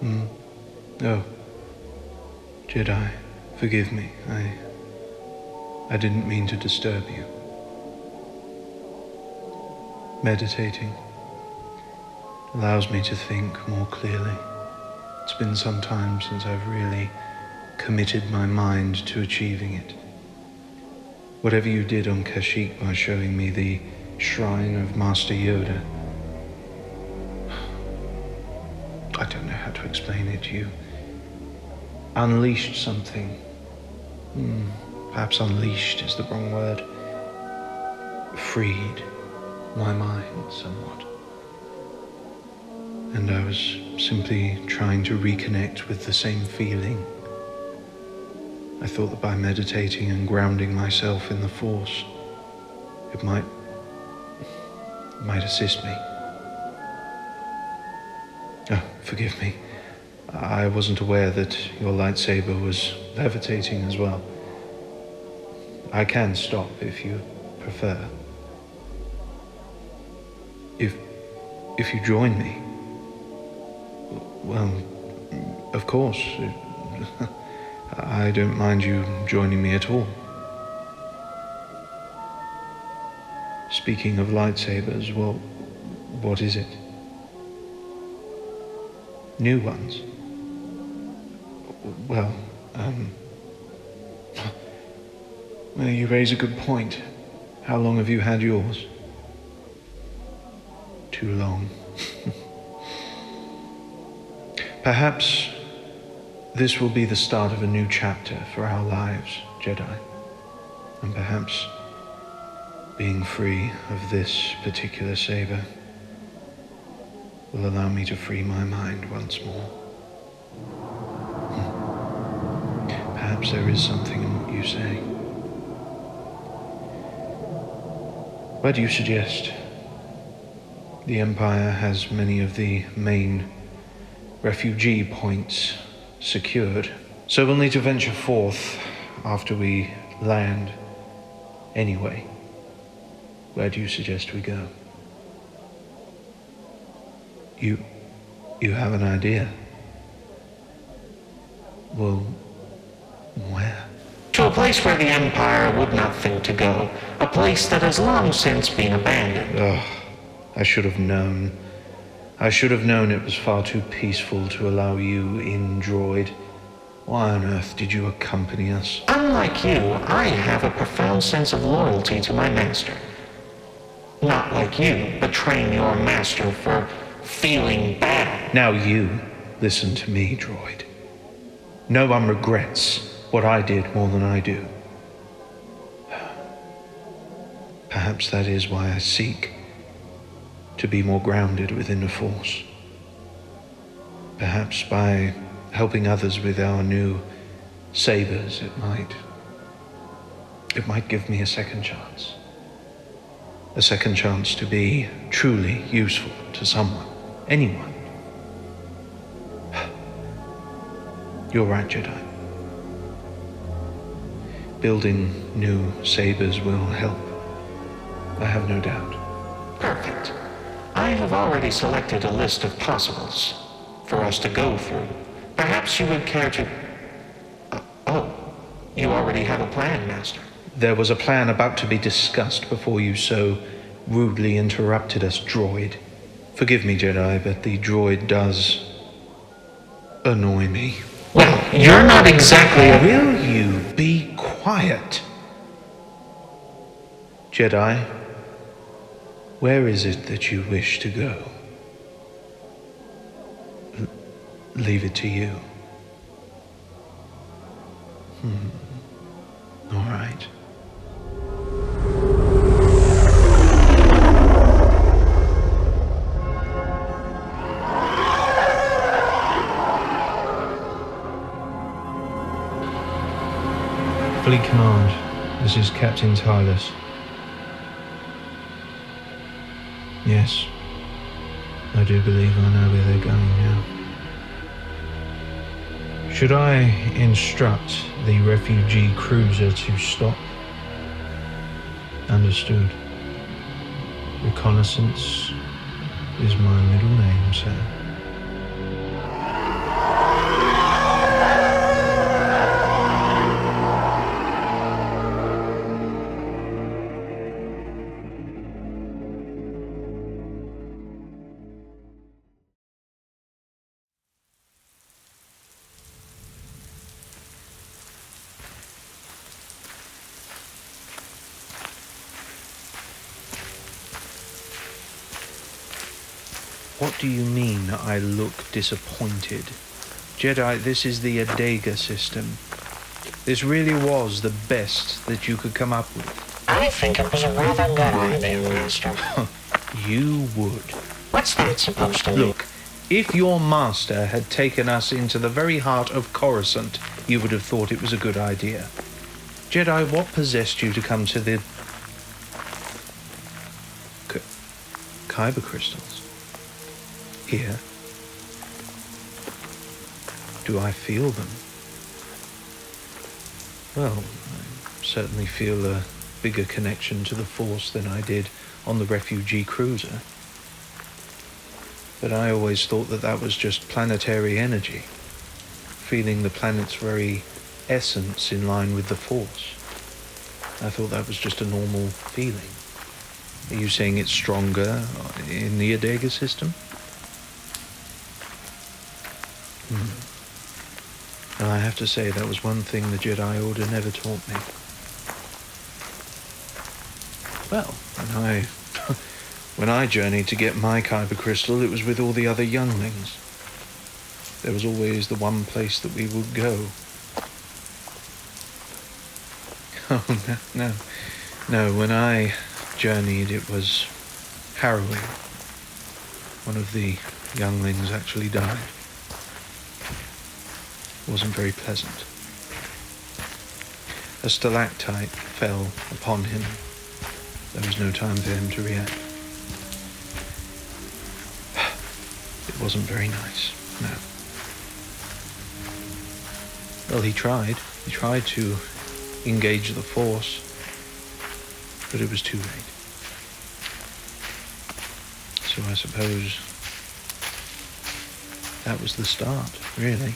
Oh. Jedi, forgive me. I didn't mean to disturb you. Meditating allows me to think more clearly. It's been some time since I've really committed my mind to achieving it. Whatever you did on Kashyyyk by showing me the shrine of Master Yoda, I don't know how to explain it. You unleashed something. Perhaps unleashed is the wrong word. Freed my mind somewhat. And I was simply trying to reconnect with the same feeling. I thought that by meditating and grounding myself in the Force, it might assist me. Oh, forgive me. I wasn't aware that your lightsaber was levitating as well. I can stop if you prefer. If you join me, well, of course. I don't mind you joining me at all. Speaking of lightsabers, well, what is it? New ones? Well, you raise a good point. How long have you had yours? Too long. Perhaps this will be the start of a new chapter for our lives, Jedi. And perhaps being free of this particular saber will allow me to free my mind once more. Perhaps there is something in what you say. Where do you suggest? The Empire has many of the main refugee points secured, so we'll need to venture forth after we land. Anyway, where do you suggest we go? You have an idea? Well, where? To a place where the Empire would not think to go. A place that has long since been abandoned. Ugh, I should have known. I should have known it was far too peaceful to allow you in, droid. Why on earth did you accompany us? Unlike you, I have a profound sense of loyalty to my master. Not like you, betraying your master for feeling bad. Now you listen to me, droid. No one regrets what I did more than I do. Perhaps that is why I seek to be more grounded within the Force. Perhaps by helping others with our new sabers, it might give me a second chance. A second chance to be truly useful to someone, anyone. You're right, Jedi. Building new sabers will help. I have no doubt. Perfect. I have already selected a list of possibles for us to go through. Perhaps you would care to... you already have a plan, Master. There was a plan about to be discussed before you so rudely interrupted us, droid. Forgive me, Jedi, but the droid does annoy me. Well, you're not exactly a... Will you be quiet? Jedi, where is it that you wish to go? Leave it to you. All right. Fleet Command, this is Captain Tylus. Yes, I do believe I know where they're going now. Should I instruct the refugee cruiser to stop? Understood. Reconnaissance is my middle name, sir. What do you mean I look disappointed? Jedi, this is the Edega system. This really was the best that you could come up with. I think it was a rather good idea, Master. You would. What's that supposed to mean? Look, if your master had taken us into the very heart of Coruscant, you would have thought it was a good idea. Jedi, what possessed you to come to the... Kyber crystals? Here? Do I feel them? Well, I certainly feel a bigger connection to the Force than I did on the refugee cruiser. But I always thought that that was just planetary energy, feeling the planet's very essence in line with the Force. I thought that was just a normal feeling. Are you saying it's stronger in the Edega system? And I have to say, that was one thing the Jedi Order never taught me. Well, when I journeyed to get my Kyber crystal, it was with all the other younglings. There was always the one place that we would go. Oh, no, when I journeyed, it was harrowing. One of the younglings actually died. It wasn't very pleasant. A stalactite fell upon him. There was no time for him to react. It wasn't very nice, no. Well, he tried. He tried to engage the Force, but it was too late. So I suppose that was the start, really.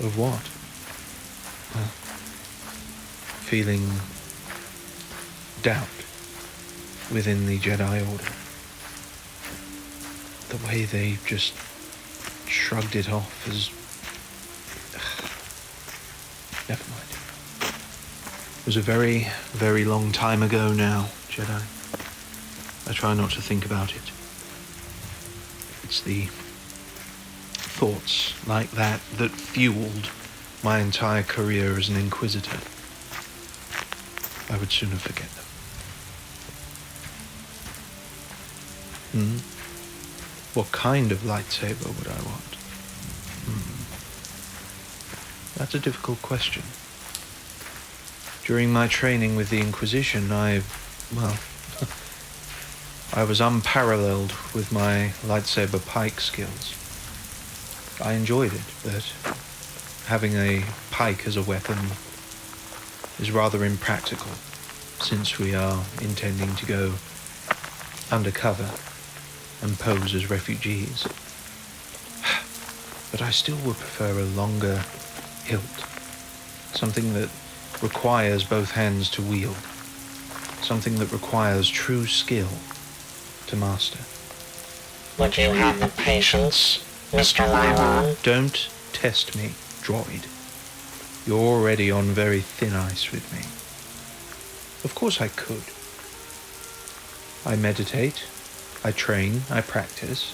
Of what? Well, feeling doubt within the Jedi Order. The way they just shrugged it off as... Never mind. It was a very, very long time ago now, Jedi. I try not to think about it. It's the thoughts like that that fueled my entire career as an Inquisitor. I would sooner forget them. What kind of lightsaber would I want? That's a difficult question. During my training with the Inquisition, I was unparalleled with my lightsaber pike skills. I enjoyed it, but having a pike as a weapon is rather impractical, since we are intending to go undercover and pose as refugees. But I still would prefer a longer hilt, something that requires both hands to wield, something that requires true skill to master. Would you have the patience, Mr. Lyron? Don't test me, droid. You're already on very thin ice with me. Of course I could. I meditate, I train, I practice,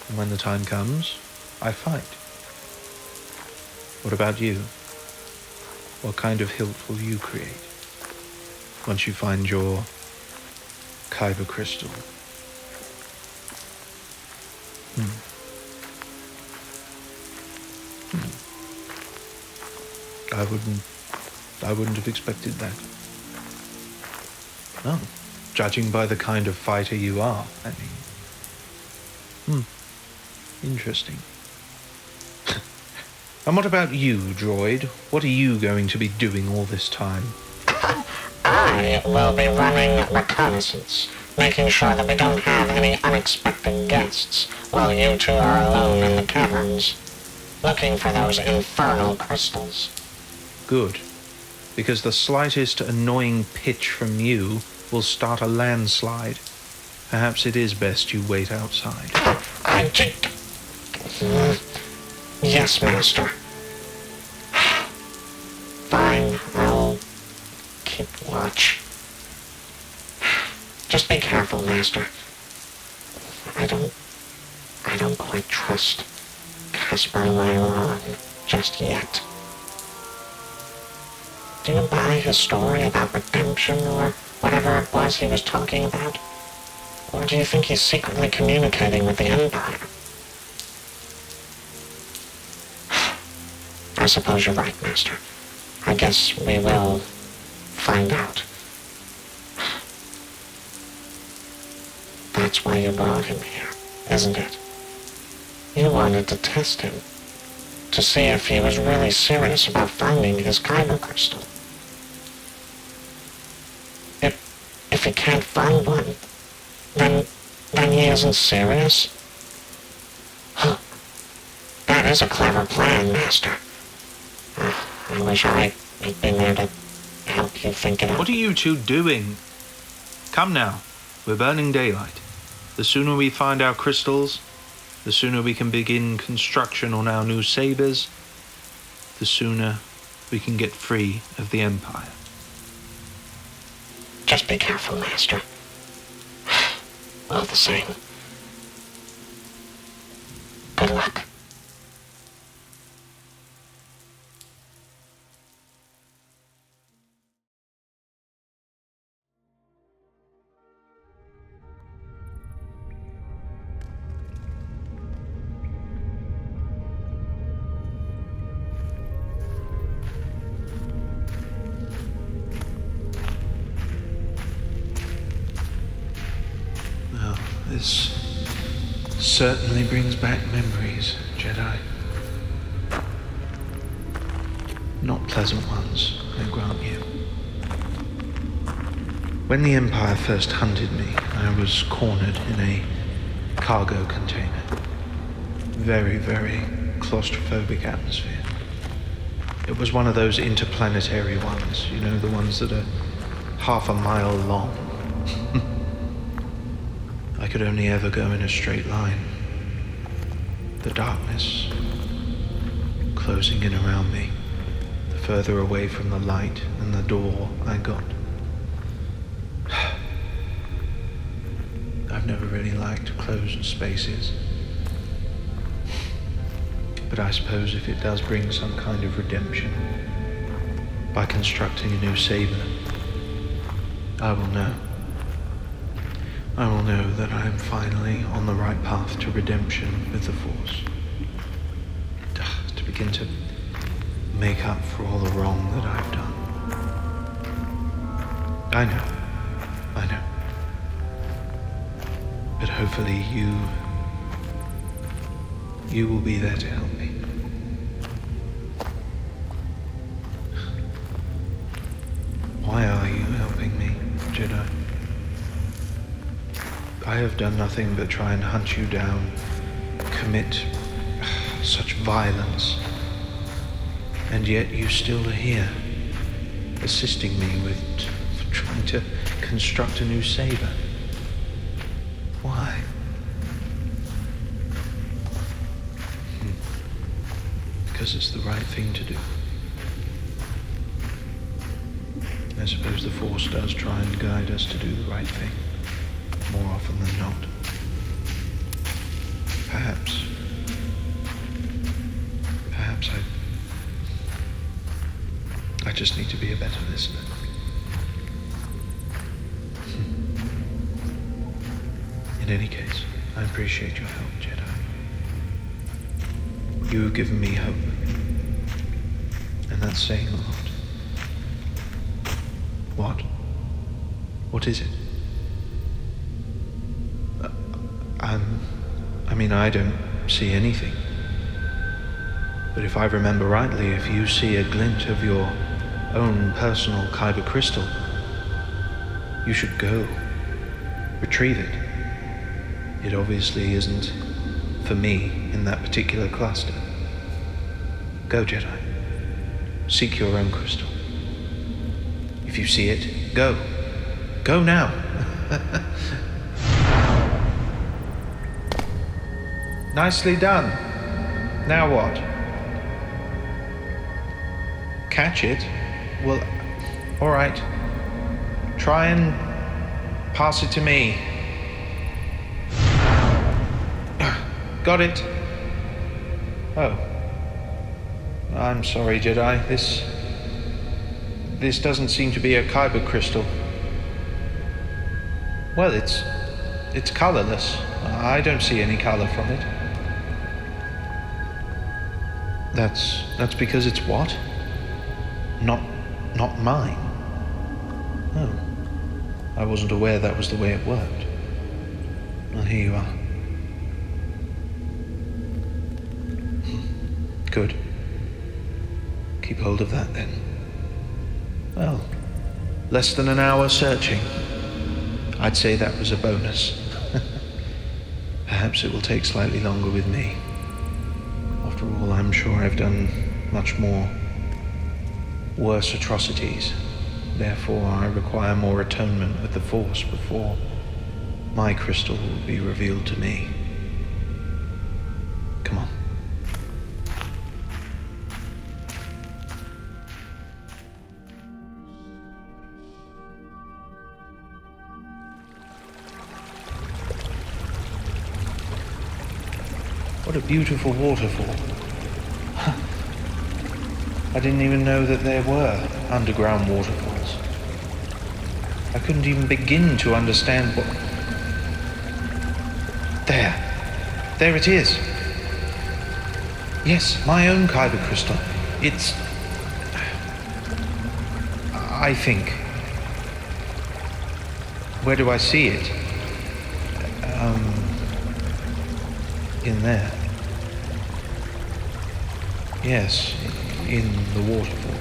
and when the time comes, I fight. What about you? What kind of hilt will you create once you find your Kyber crystal? I wouldn't have expected that. No, judging by the kind of fighter you are, I mean. Interesting. And what about you, droid? What are you going to be doing all this time? I will be running reconnaissance, making sure that we don't have any unexpected guests while you two are alone in the caverns, looking for those infernal crystals. Good, because the slightest annoying pitch from you will start a landslide. Perhaps it is best you wait outside. Yes, Master. Fine, I'll keep watch. Just be careful, Master. I don't quite trust Casper Lyron just yet. Do you buy his story about redemption or whatever it was he was talking about? Or do you think he's secretly communicating with the Empire? I suppose you're right, Master. I guess we will find out. That's why you brought him here, isn't it? You wanted to test him, to see if he was really serious about finding his kyber crystal. If he can't find one, then he isn't serious? Huh. That is a clever plan, Master. I wish I had been there to help you think it out. What are you two doing? Come now, we're burning daylight. The sooner we find our crystals, the sooner we can begin construction on our new sabers, the sooner we can get free of the Empire. Just be careful, Master. All the same. Good luck. This certainly brings back memories, Jedi. Not pleasant ones, I grant you. When the Empire first hunted me, I was cornered in a cargo container. Very, very claustrophobic atmosphere. It was one of those interplanetary ones, you know, the ones that are half a mile long. I could only ever go in a straight line. The darkness closing in around me, the further away from the light and the door I got. I've never really liked closed spaces. But I suppose if it does bring some kind of redemption, by constructing a new saber, I will know. I will know that I am finally on the right path to redemption with the Force. To begin to make up for all the wrong that I've done. I know. But hopefully you will be there to help me. Why are you helping me, Jedi? I have done nothing but try and hunt you down, commit such violence, and yet you still are here, assisting me with trying to construct a new saber. Why? Because it's the right thing to do. I suppose the Force does try and guide us to do the right thing. More often than not. Perhaps I just need to be a better listener. In any case, I appreciate your help, Jedi. You have given me hope. And that's saying a lot. What? What is it? I don't see anything. But if I remember rightly, if you see a glint of your own personal kyber crystal, you should go. Retrieve it. It obviously isn't for me in that particular cluster. Go, Jedi. Seek your own crystal. If you see it, go. Go now. Nicely done. Now what? Catch it? Well, all right. Try and pass it to me. Got it. Oh. I'm sorry, Jedi. This doesn't seem to be a kyber crystal. Well, it's colorless. I don't see any color from it. That's because it's what? Not mine. Oh. I wasn't aware that was the way it worked. Well, here you are. Good. Keep hold of that then. Well, less than an hour searching. I'd say that was a bonus. Perhaps it will take slightly longer with me. After all, I'm sure I've done much more worse atrocities. Therefore, I require more atonement with the Force before my crystal will be revealed to me. Come on. What a beautiful waterfall. I didn't even know that there were underground waterfalls. I couldn't even begin to understand what... There it is. Yes, my own kyber crystal. It's... I think... Where do I see it? In there. Yes, in the waterfall.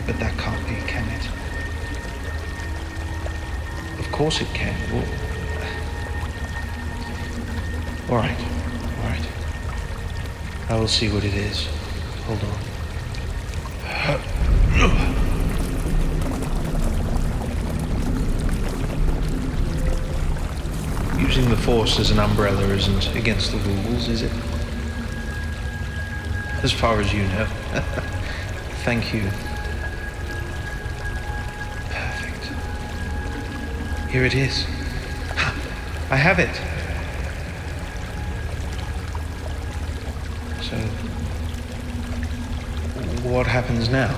But that can't be, can it? Of course it can. All right. I will see what it is. Hold on. Using the Force as an umbrella isn't against the rules, is it? As far as you know. Thank you. Perfect. Here it is. I have it. So, what happens now?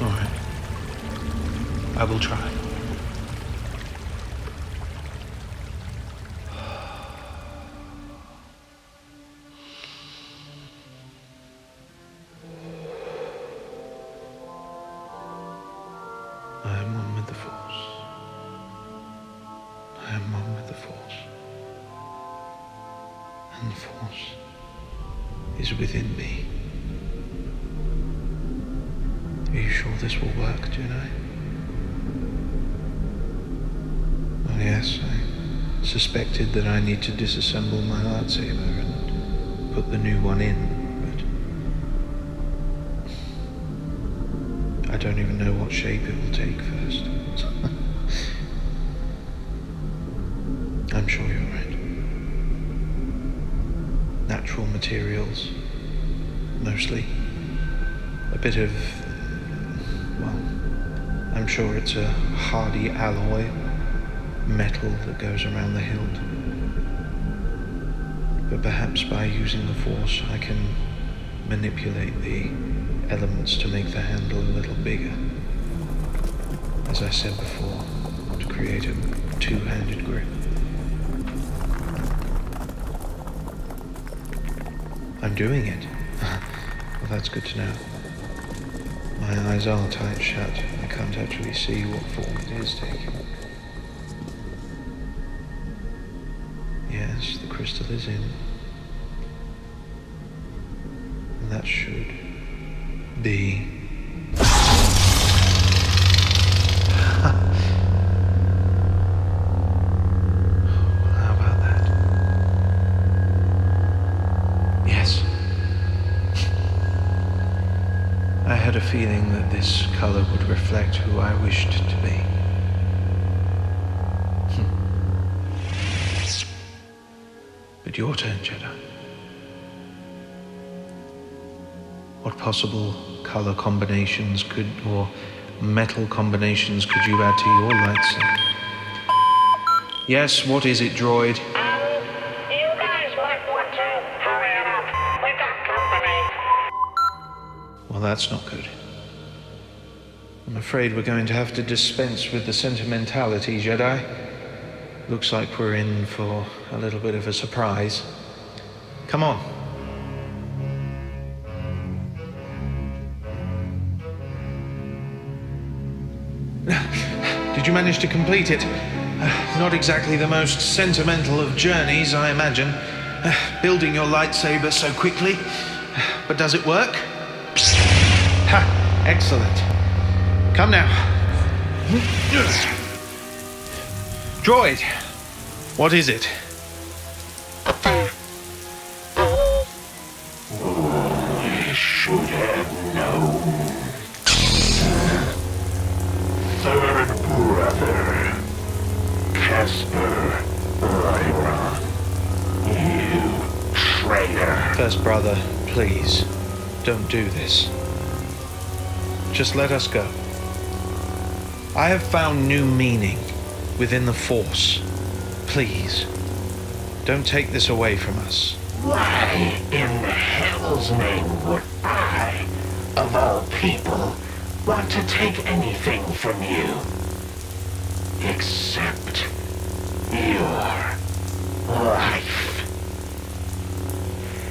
All right. I will try. I am one with the Force. I am one with the Force. And the Force is within me. Are you sure this will work, Jedi? Oh yes, I suspected that I need to disassemble my lightsaber and put the new one in, but I don't even know what shape it will take first. I'm sure you're right. Natural materials, mostly. A bit of, well, I'm sure it's a hardy alloy. Metal that goes around the hilt. But perhaps by using the Force I can manipulate the elements to make the handle a little bigger. As I said before, to create a two-handed grip. I'm doing it. Well, that's good to know. My eyes are tight shut. I can't actually see what form it is taking. Yes, the crystal is in. And that should be... How about that? Yes. I had a feeling that this color would reflect who I wished to be. But your turn, Jedi. What possible color combinations could, or metal combinations could you add to your lightsaber? Yes, what is it, droid? You guys might want to hurry it up. We've got company. Well, that's not good. I'm afraid we're going to have to dispense with the sentimentality, Jedi. Looks like we're in for a little bit of a surprise. Come on. Did you manage to complete it? Not exactly the most sentimental of journeys, I imagine. Building your lightsaber so quickly. But does it work? Ha! Excellent. Come now. Droid, what is it? I should have known. Third brother, Casper Lyron. You traitor. First brother, please, don't do this. Just let us go. I have found new meaning within the Force. Please, don't take this away from us. Why in the hell's name would I, of all people, want to take anything from you? Except your life.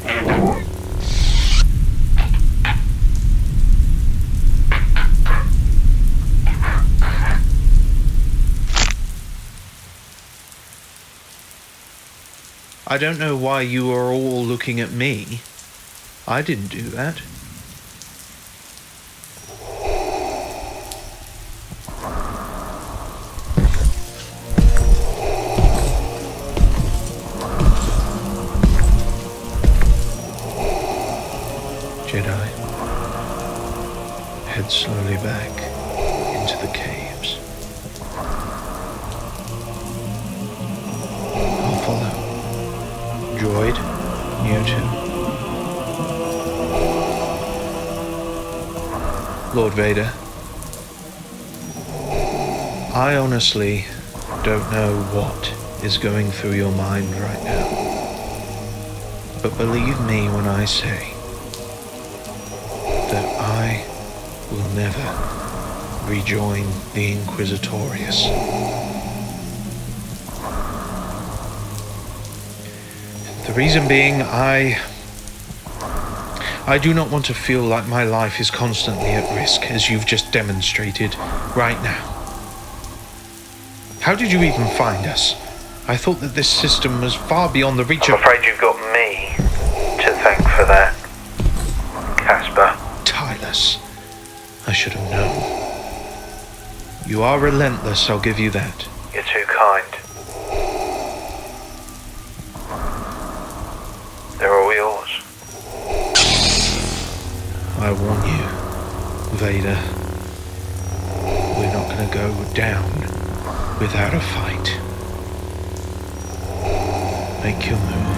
And I don't know why you are all looking at me. I didn't do that. Jedi, head slowly back into the caves. I'll follow. Droid, you too. Lord Vader, I honestly don't know what is going through your mind right now. But believe me when I say that I will never rejoin the Inquisitorius. The reason being, I do not want to feel like my life is constantly at risk, as you've just demonstrated right now. How did you even find us? I thought that this system was far beyond the reach of... I'm afraid you've got me to thank for that, Casper. Tireless. I should have known. You are relentless, I'll give you that. You're too kind. They're all yours. I warn you, Vader. We're not going to go down without a fight. Make your move.